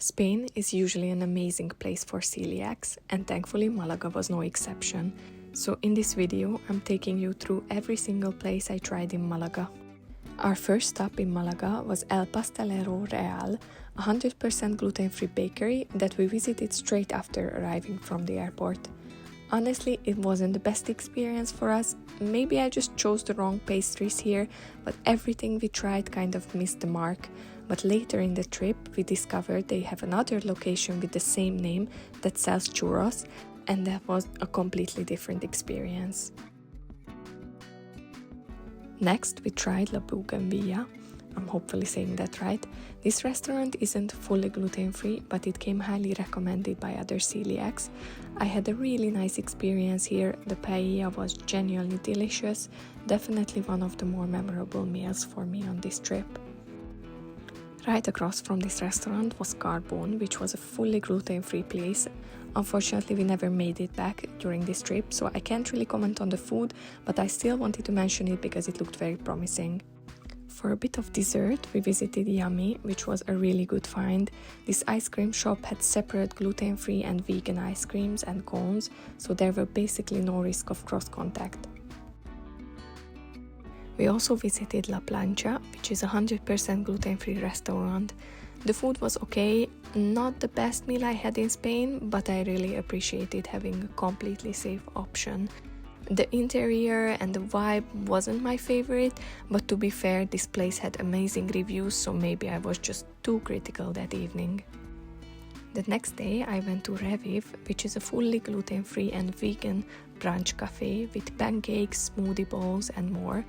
Spain is usually an amazing place for celiacs, and thankfully Malaga was no exception. So in this video, I'm taking you through every single place I tried in Malaga. Our first stop in Malaga was El Pastelero Real, a 100% gluten-free bakery that we visited straight after arriving from the airport. Honestly, it wasn't the best experience for us. Maybe I just chose the wrong pastries here, but everything we tried kind of missed the mark. But later in the trip, we discovered they have another location with the same name that sells churros, and that was a completely different experience. Next, we tried La Bouganvilla. I'm hopefully saying that right. This restaurant isn't fully gluten-free, but it came highly recommended by other celiacs. I had a really nice experience here. The paella was genuinely delicious, definitely one of the more memorable meals for me on this trip. Right across from this restaurant was Carbone, which was a fully gluten-free place. Unfortunately, we never made it back during this trip, so I can't really comment on the food, but I still wanted to mention it because it looked very promising. For a bit of dessert, we visited Yummy, which was a really good find. This ice cream shop had separate gluten-free and vegan ice creams and cones, so there were basically no risk of cross-contact. We also visited La Plancha, which is a 100% gluten-free restaurant. The food was okay, not the best meal I had in Spain, but I really appreciated having a completely safe option. The interior and the vibe wasn't my favorite, but to be fair, this place had amazing reviews, so maybe I was just too critical that evening. The next day I went to Reviv, which is a fully gluten-free and vegan brunch cafe with pancakes, smoothie bowls and more.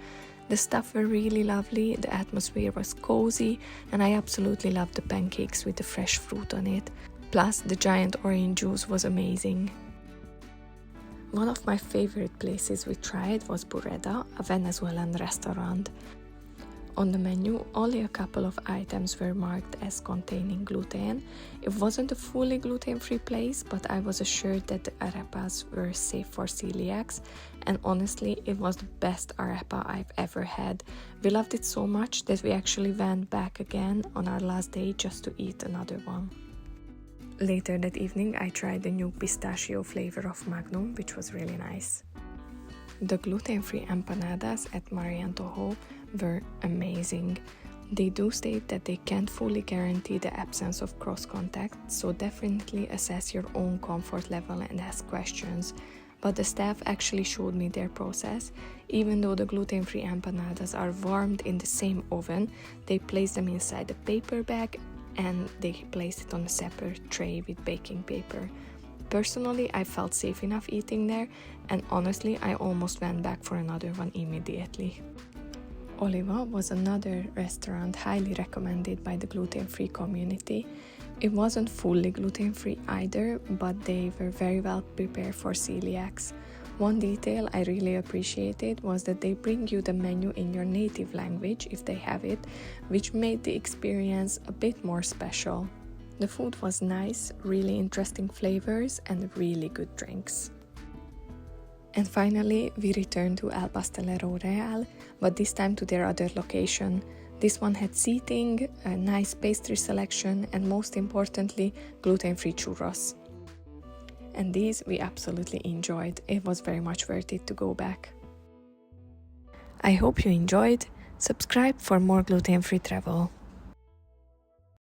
The stuff were really lovely, the atmosphere was cozy, and I absolutely loved the pancakes with the fresh fruit on it. Plus, the giant orange juice was amazing. One of my favorite places we tried was Bureda, a Venezuelan restaurant. On the menu, only a couple of items were marked as containing gluten. It wasn't a fully gluten-free place, but I was assured that the arepas were safe for celiacs, and honestly, it was the best arepa I've ever had. We loved it so much that we actually went back again on our last day just to eat another one. Later that evening, I tried the new pistachio flavor of Magnum, which was really nice. The gluten-free empanadas at Mariantojo were amazing. They do state that they can't fully guarantee the absence of cross-contact, so definitely assess your own comfort level and ask questions. But the staff actually showed me their process. Even though the gluten-free empanadas are warmed in the same oven, they place them inside a paper bag and they place it on a separate tray with baking paper. Personally, I felt safe enough eating there, and honestly, I almost went back for another one immediately. Oliva was another restaurant highly recommended by the gluten-free community. It wasn't fully gluten-free either, but they were very well prepared for celiacs. One detail I really appreciated was that they bring you the menu in your native language if they have it, which made the experience a bit more special. The food was nice, really interesting flavors and really good drinks. And finally, we returned to El Pastelero Real, but this time to their other location. This one had seating, a nice pastry selection, and most importantly, gluten-free churros. And these we absolutely enjoyed. It was very much worth it to go back. I hope you enjoyed. Subscribe for more gluten-free travel.